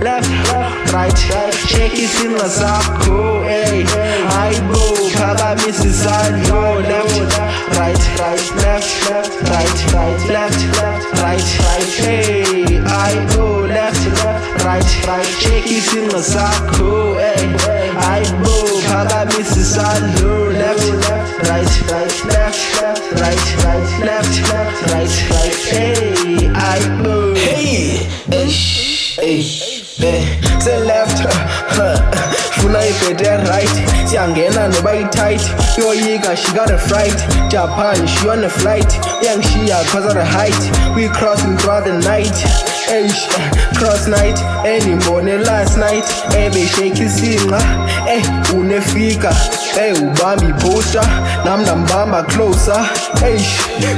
Left, right, check isimo sakho, hayibo phakamisa isandla. Left, right, left, right, hey, hayibo left, right, check isimo sakho, hayibo phakamisa isandla. Left, right, right, hey, hayibo. Say left, funa ibhede right, siyangena noba i-tight, yoyika she got a fright, Japan she on a flight, yangishiya cause of the height, we crossing throughout the night, cross night, morning last night, beshake isinqa, unefika, ubamba iposha, nam nambamba closer,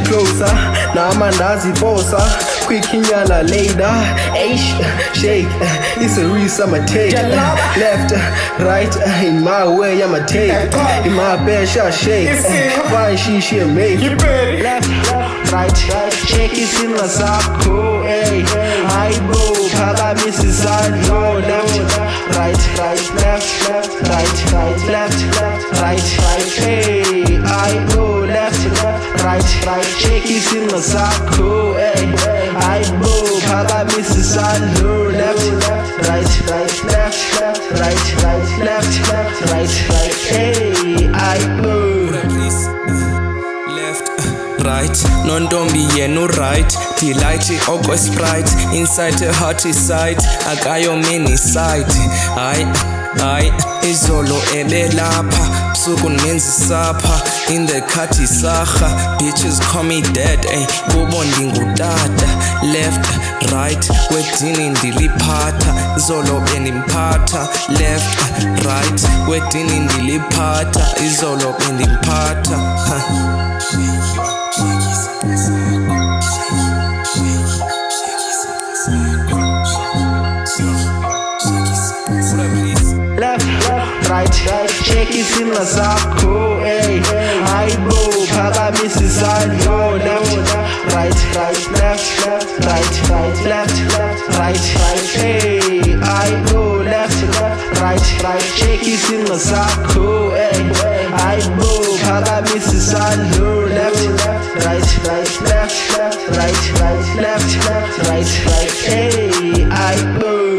closer, namandazi posa, quick inyala later, shake, it's a real summer take, left, right, in my way I'ma take, in my bed shall shake, fine she make, left, right, check isimo sakho, hayibo phakamisa isandla. Left, right, hey, hayibo left, right, check isimo sakho, hayibo phakamisa isandla. Left, right, hey, hayibo. Right, nontombi yena right, delight okwe sprite, inside a hearty side, akayo mini side, hayi, izolo ebelapha, busuku nenzi sapha, in the khathi sarha, bitches call me dad, kubo ndingutata, left, right, wedini ndiliphatha, izolo bendimphatha, left, right, wedini ndiliphatha, izolo bendimphatha, Left, right, check isimo sakho, hayibo phakamisa isandla. Left, right, hey, hayibo left, right, check isimo sakho, hayibo phakamisa isandla. Left, right, hey, hayibo.